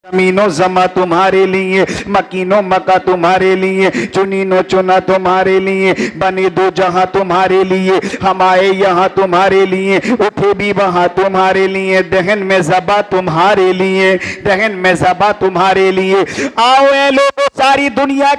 जमीनो जमा तुम्हारे लिए, मकीनो मका तुम्हारे लिए, चुनीनो चुना तुम्हारे लिए, बने दो जहां तुम्हारे लिए, हम आए यहाँ तुम्हारे लिए, उठे भी वहां तुम्हारे लिए, दहन में ज़बा तुम्हारे लिए, दहन में ज़बा तुम्हारे लिए। आओ ए लोगों, सारी दुनिया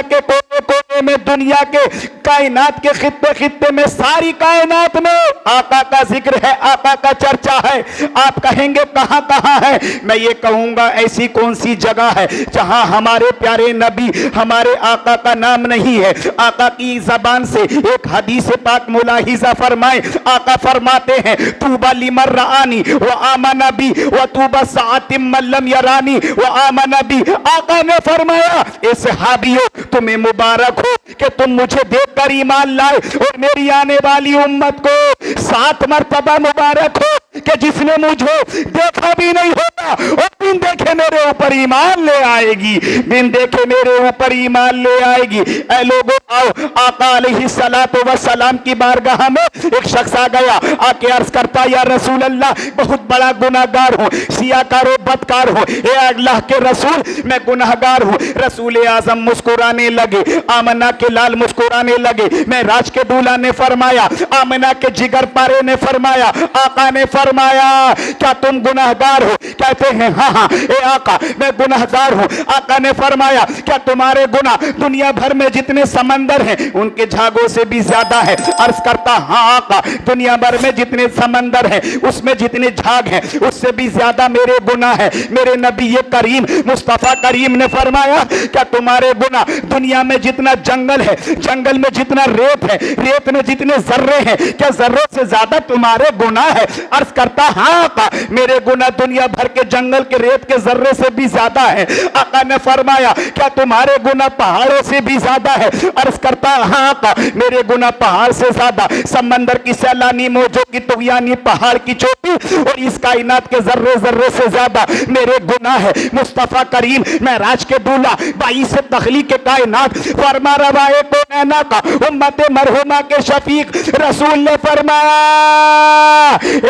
के कोने कोने में, दुनिया के कायनात के खित्ते खित्ते में, सारी कायनात में आका का जिक्र है, आका का चर्चा है। आप कहेंगे कहां कहां है? मैं ये कहूंगा ऐसी कौन सी जगह है जहां हमारे प्यारे नबी, हमारे आका का नाम नहीं है। आका की जबान से एक हदीस पाक मुलाहिजा फरमाए, आका फरमाते हैं तूबा लिमन रआनी व आमना बी व तूबा सातिम मल्लम यरानी व आमना बी। आका ने फरमाया ए सहाबियों, तुम्हें मुबारक हो कि तुम मुझे देखकर ईमान लाए, और मेरी आने वाली उम्मत को 7 मरतबा मुबारक हो कि जिसने मुझे देखा भी नहीं होगा और बिन देखे मेरे ऊपर ईमान ले आएगी, बिन देखे मेरे ऊपर ईमान ले आएगी। ऐ लोगों आओ, आका अलैहिस्सलातु वस्सलाम की बारगाह में एक शख्स आ गया, आके अर्ज करता या रसूल अल्लाह, बहुत बड़ा गुनाहगार हूँ, सियाकार हो, बदकार हो, ए अल्लाह के रसूल मैं गुनाहगार हूँ। रसूल आजम मुस्कुराने लगे, आमना के लाल मुस्कुराने लगे, मैं राज के दूल्हा ने फरमाया, आमना के जिगर पारे ने फरमाया, आका ने फरमाया क्या तुम गुनाहगार हो? कहते हैं हाँ हाँ ए आका मैं गुनाहगार हूँ। आका ने फरमाया क्या तुम्हारे गुनाह दुनिया भर में जितने समंदर हैं उनके झागों से भी ज्यादा है? अर्ज करता हाँ आका, दुनिया भर में जितने समंदर हैं उसमें जितने झाग हैं उससे भी ज्यादा मेरे गुनाह है। मेरे नबी ये करीम मुस्तफा करीम ने फरमाया क्या तुम्हारे गुनाह दुनिया में जितना जंगल है, जंगल में जितना रेत है, रेत में जितने जर्रे हैं, क्या जर्रों से ज्यादा तुम्हारे गुनाह है? अर्ज करता हाँ आका, मेरे गुनाह दुनिया भर के जंगल के रेत के जर्रे से भी ज्यादा है। आका ने फरमाया क्या तुम्हारे गुनाह पहाड़ों से भी ज्यादा है? अर्ज करता हाँ आका, मेरे गुनाह पहाड़ से ज्यादा, समंदर की सैलानी मौजों की तुगयानी, पहाड़ की चोटी और इस कायनात के जर्रे जर्रे से ज्यादा मेरे गुनाह है। मुस्तफा करीम मैं राज के दूल्हा, बाईस तखलीक के कायनात, फरमा रवाए को नैना का, उम्मत मरहुमा के शफीक रसूल ने फरमाया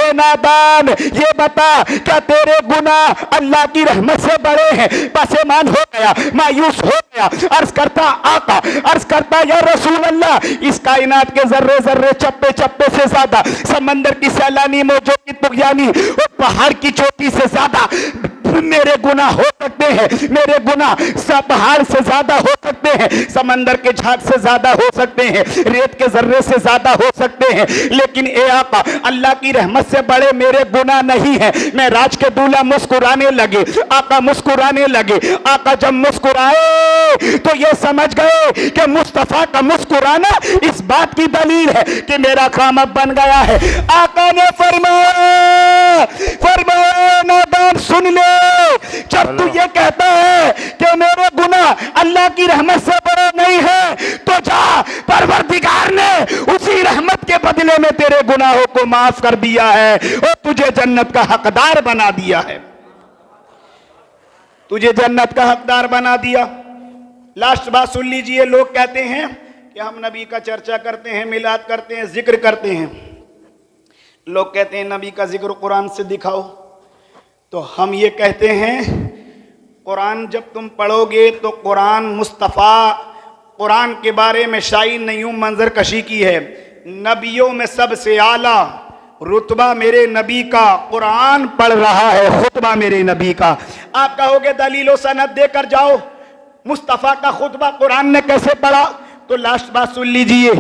ए नादान ये बता क्या तेरे गुनाह अल्लाह की रहमत से बड़े हैं? पसेमान हो गया, मायूस हो गया। अर्ज करता आका, अर्ज करता या रसूल अल्लाह, इस कायनात के जर्रे जर्रे चप्पे चप्पे से ज्यादा, समंदर की सैलानी मौजों की तुगयानी और पहाड़ की चोटी से ज्यादा मेरे गुनाह हो सकते हैं। मेरे गुनाह पहाड़ से ज्यादा हो सकते हैं, समंदर के झाग से ज्यादा हो सकते हैं, रेत के जर्रे से ज्यादा हो सकते हैं, लेकिन ए आका अल्लाह की रहमत से बड़े मेरे गुनाह नहीं है। मैं राज के दूल्हा मुस्कुराने लगे, आका मुस्कुराने लगे। आका जब मुस्कुराए तो ये समझ गए कि मुस्तफा का मुस्कुराना इस बात की दलील है कि मेरा काम अब बन गया है। आका ने फरमाया नादान सुन ले, जब तू ये कहता है कि मेरे गुनाह अल्लाह की रहमत से बड़े नहीं है, तो जा, परवरदिगार ने उसी रहमत के बदले में तेरे गुनाहों को माफ कर दिया है और तुझे जन्नत का हकदार बना दिया है, तुझे जन्नत का हकदार बना दिया। लास्ट बात सुन लीजिए, लोग कहते हैं कि हम नबी का चर्चा करते हैं, मिलाद करते हैं, जिक्र करते हैं। लोग कहते हैं नबी का जिक्र कुरान से दिखाओ, तो हम ये कहते हैं कुरान जब तुम पढ़ोगे तो कुरान मुस्तफ़ा, कुरान के बारे में शायर ने यूं मंजर कशी की है, नबियों में सबसे आला रुतबा मेरे नबी का कुरान पढ़ रहा है, खुतबा मेरे नबी का। आप कहोगे दलीलो सनद देकर जाओ, मुस्तफ़ा का खुतबा कुरान ने कैसे पढ़ा? तो लास्ट बात सुन लीजिए,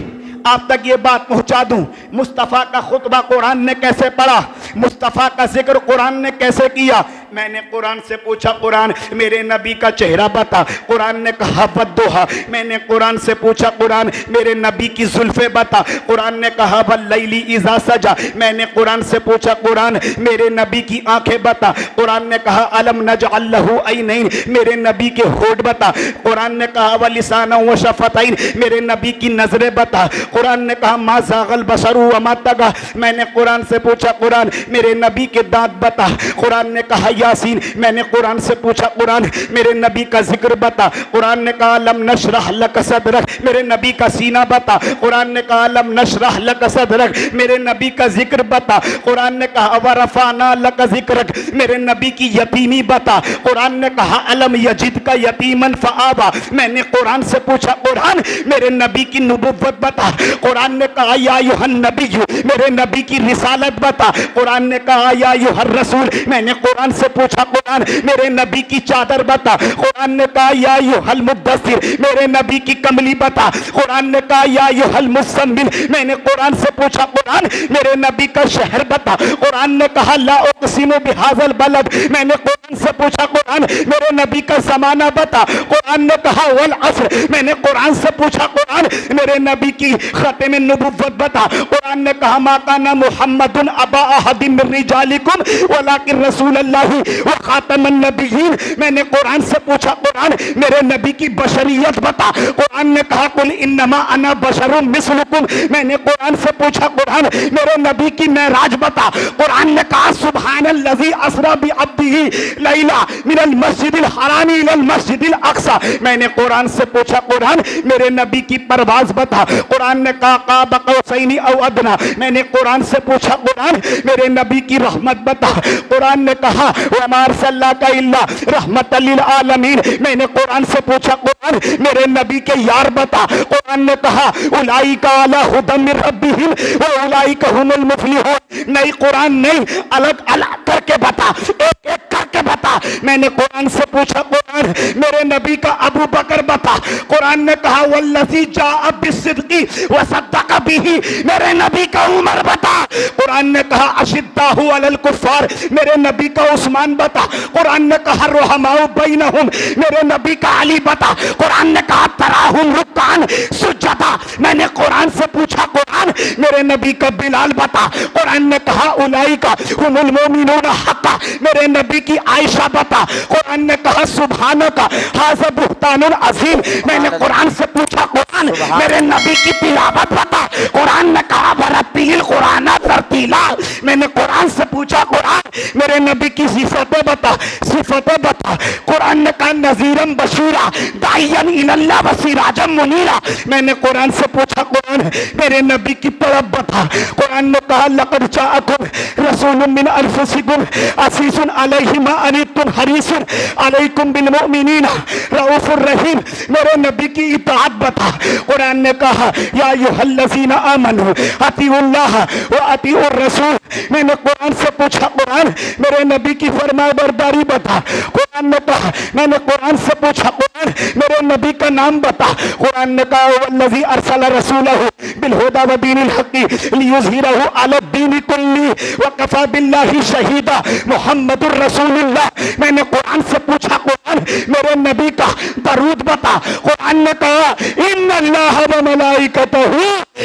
आप तक ये बात पहुंचा दूं, मुस्तफ़ा का खुतबा कुरान ने कैसे पढ़ा, मुस्तफ़ा का जिक्र कुरान ने कैसे किया। मैंने कुरान से पूछा कुरान मेरे नबी का चेहरा बता, कुरान ने कहा बद्दुहा। मैंने कुरान से पूछा कुरान मेरे नबी की जुल्फे बता, कुरान ने कहा वल्लैली इज़ा सजा। मैंने कुरान से पूछा कुरान मेरे नबी की आंखें बता, कुरान ने कहा अलम नजअल लहू ऐनैन, मेरे नबी के होठ बता। कुरान ने कहा वलिसाना व शफतैन, मेरे नबी की नजरें बता। कुरान ने कहा मा ज़ागल बसरु व मा तगा। मैंने कुरान से पूछा कुरान मेरे नबी के दांत बता, कुरान ने कहा यासीन। मैंने कुरान से पूछा कुरान मेरे नबी का जिक्र बता। कुरान ने कहा लम नशरह लक सदरक, मेरे नबी का सीना बता। कुरान ने कहा लम नशरह लक सदरक, मेरे नबी का जिक्र बता। कुरान ने कहा वरफाना लक जिक्रक, मेरे नबी की यतीमी बता। कुरान ने कहा अलम यजिद का यतीमन फआबा, मैंने कुरान से पूछा कुरान मेरे नबी की नबुव्वत बता। कुरान ने कहा या अय्युहन नबिय्यु, मेरे नबी की रिसालत बता। कुरान ने कहा या अय्युहर रसूल, मैंने कुरान से पूछा कुरान मेरे नबी की चादर बता। कुरान ने कहा या अय्युहल मुद्दस्सिर, मेरे नबी की कमली बता। कुरान ने कहा या अय्युहल मुज़्ज़म्मिल, मैंने कुरान से पूछा कुरान मेरे नबी का शहर बता। कुरान ने कहा ला उक़सिमु बिहाज़ल बलद, मैंने कुरान से पूछा कुरान मेरे नबी का ज़माना बता। कुरान ने कहा वल अस्र, मैंने कुरान से पूछा कुरान मेरे नबी की ख़ातिम नबुव्वत बता। कुरान ने कहा मा काना मुहम्मदुन अबा अहदिन मिन रिजालिकुम वलाकिन रसूलुल्लाहि व ख़ातमुन नबिय्यीन, मैंने कुरान से पूछा कुरान मेरे नबी की बशरियत बता। कुरान ने कहा कुल इन्नमा अना बशरुम मिस्लुकुम, मैंने कुरान से पूछा कुरान मेरे नबी की मेराज बता। कुरान ने कहा सुब्हानल्लज़ी अस्रा बि अब्दिही लैला मिनल मस्जिदिल हरामी इलल मस्जिदिल अक़सा, मैंने कुरान से पूछा कुरान मेरे नबी की परवाज बता। कुरान ने कहा काब कौसैनी औ अदना, मैंने कुरान से पूछा कुरान मेरे नबी की रहमत बता। कुरान ने कहा वमा अरसलनाका इल्ला रहमतल लिल आलमीन, मैंने कुरान से पूछा कुरान मेरे नबी के यार बता। कुरान ने कहा उलाइका अला हुदम मिर रब्बिहिम व उलाइका हुमुल मुफ्लिहून, नहीं कुरान नहीं अलग अलग करके बता, एक एक करके बता। मैंने कुरान से पूछा कुरान मेरे नबी का अबू बकर बता। कुरान ने कहा वल्लज़ी जाअ बिस्सिद्क़ि व सद्दक़ बिही, मेरे नबी का उमर बता। कुरान ने कहा अशिद्दाहु अलल कुफ़ार, मेरे नबी का उस्मान बता। कुरान ने कहा रुहमाउ बैनहुम, मेरे नबी का अली बता। कुरान ने कहा तराहुम रुक्कान सुज्जदा, मैंने कुरान से पूछा कुरान मेरे नबी का बिलाल बता। कुरान ने कहा उलाइका हुमुल मोमिनून हक़्क़ा, मेरे नबी की आयशा बता। कुरान ने कहा सुब्हानका हाज़ा बुहतानुन अज़ीम, मैंने कुरान से पूछा कुरान मेरे नबी की तिलावत बता। कुरान ने कहा बरत्तिल कुरान तरतीला, मैंने कुरान से पूछा कुरान मेरे नबी की सिफतें बता, सिफतें बता। कुरान ने कहा नज़ीरम बशीरा दाइयन इलल्लाह व सिराजम मुनीरा, मैंने कुरान से पूछा कुरान मेरे नबी की तलब बता। कुरान ने कहा लक़द जाअकुम रसूलुम मिन अनफुसिकुम अज़ीज़ुन अलैहि मा अनित्तुम हरीसुन अलैकुम बिल मुमिनीना रऊफ़ुर रहीम, मेरे नबी की इताअत बता। कुरान ने कहा या अय्युहल्लज़ीना आमनू अतीउल्लाह व अतीउर रसूल, मैंने कुरान से पूछा कुरान मेरे नबी की फरमाबरदारी बता। कुरान ने कहा मैंने कुरान से पूछा कुरान मेरे नबी का नाम बता। कुरान ने कहा वल्लज़ी अरसला रसूलहू बिल हुदा व दीनिल हक़्क़ि लियुज़हिरहू अला दीनि कुल्ली व कफ़ा बिल्लाहि शहीदा मुहम्मदुर रसूलुल्लाह, मैंने कुरान से पूछा कुरान मेरे नबी का दरूद बता। कुरान ने कहा इन्नल्लाह व मलाइकतहू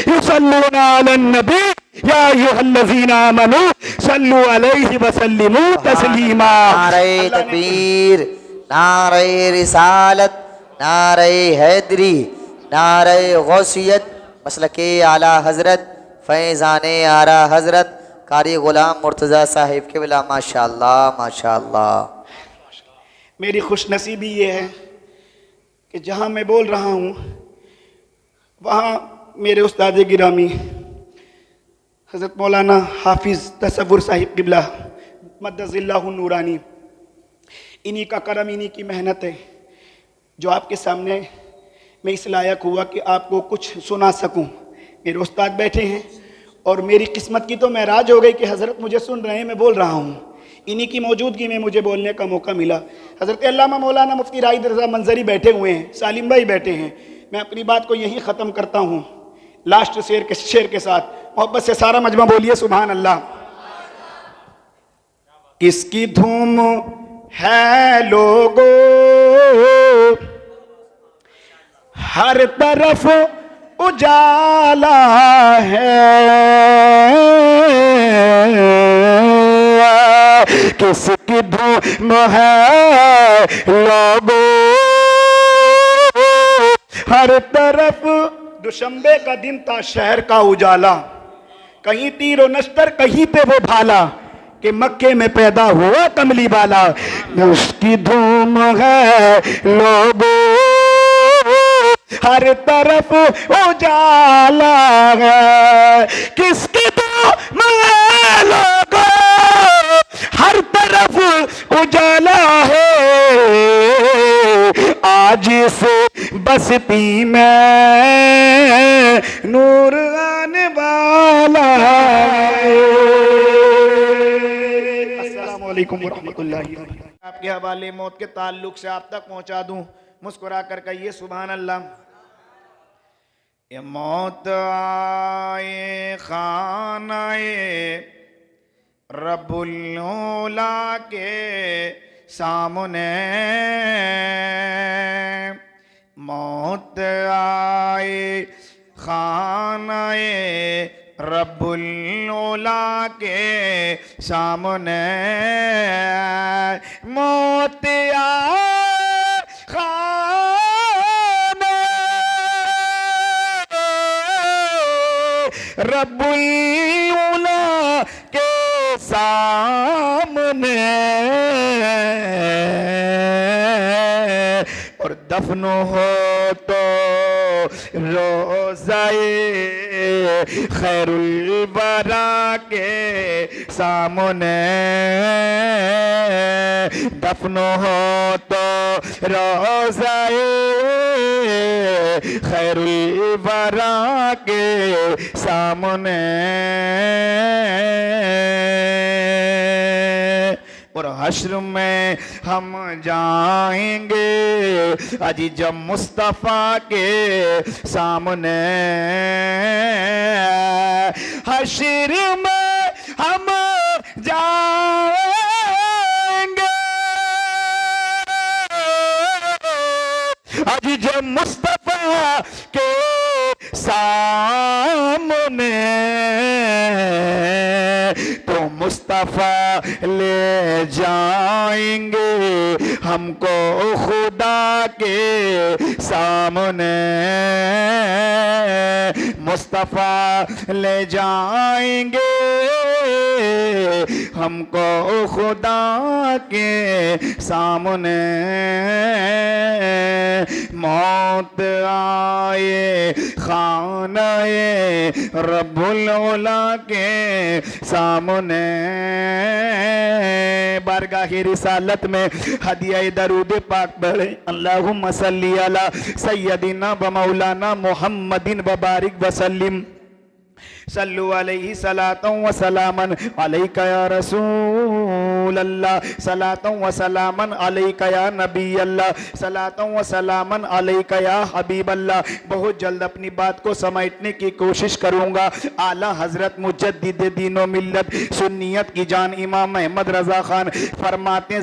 युसल्लूना अलन नबी या अय्युहल्लज़ीना आमनू सल्लु अलैहि व सल्लिमू तस्लीमा। नारे तकबीर, नारे रिसालत, नारे हैदरी, नारे गौसियत, मसलके आला हजरत फैज़ाने आरा हजरत कारी गुलाम मुर्तज़ा साहिब के बिला माशाअल्लाह माशाअल्लाह। मेरी खुशनसीबी ये है कि जहाँ मैं बोल रहा हूँ वहाँ मेरे उस्ताद गिरामी हज़रत मौलाना हाफिज़ तसव्वुर साहिब क़िबला मद्दज़िल्लाहु नूरानी, इन्हीं का करम, इन्हीं की मेहनत है जो आपके सामने मैं इस लायक हुआ कि आपको कुछ सुना सकूं। मेरे उस्ताद बैठे हैं और मेरी किस्मत की तो महराज हो गई कि हज़रत मुझे सुन रहे हैं, मैं बोल रहा हूँ। इन्हीं की मौजूदगी में मुझे बोलने का मौका मिला। हज़रत अल्लामा मौलाना मुफ्ती राइद रज़ा मंजरी बैठे हुए हैं, सालिम भाई बैठे हैं। मैं अपनी बात को यहीं ख़त्म करता हूँ लास्ट शेर के साथ। मोहब्बत से सारा मजमा बोलिए सुभान अल्लाह। किसकी धूम है लोगो हर तरफ उजाला है, किसकी धूम है लोगो हर तरफ। दुशंबे का दिन था शहर का उजाला, कहीं तीर व नश्तर कहीं पे वो भाला, कि मक्के में पैदा हुआ कमली वाला, उसकी धूम है लोगों, हर तरफ उजाला है। किसकी धूम है लोगों, हर तरफ उजाला है। आज से बस्ती में नूर आने वाला है। अस्सलाम वालेकुम वरहमतुल्लाहि। आपके हवाले मौत के ताल्लुक से आप तक पहुंचा दूं, मुस्कुरा कर कहिए सुभान अल्लाह। ये मौत आए खानाए रब्बुल औला के सामने, मौत आए खानाए रब्बुल औला के सामने, मौत आए खाने रब्बुल औला के सामने, और दफन हो तो रोज़ाए खैरुल वरा के सामने, दफन हो तो रोज़ाए खैरुल वरा के सामने, और हश्र में हम जाएंगे अजी जब मुस्तफ़ा के सामने, हश्र में हम जाएंगे अजी जब मुस्तफ़ा के सामने, तो मुस्तफ़ा ले जाएंगे हमको खुदा के सामने, मुस्तफ़ा ले जाएंगे हमको खुदा के सामने, मौत आए खानाए रब्बुल औला के सामने। बारगाह रिसालत में हदिया दरूद पाक पढ़े, अल्लाहुम्मा सल्ली अला सय्यदिना व मौलाना मुहम्मदिन व बारिक वसल्लिम, सल्लु अलैहि सलातन व सलामन अलैका या रसूल अल्लाह, सलातन व सलामन अलैका या नबी अल्लाह, सलातन व सलामन अलैका या हबीब अल्लाह। बहुत जल्द अपनी बात को समेटने की कोशिश करूंगा। आला हजरत मुजद्दिद दीन व मिल्लत सुन्नियत की जान इमाम अहमद रजा खान फरमाते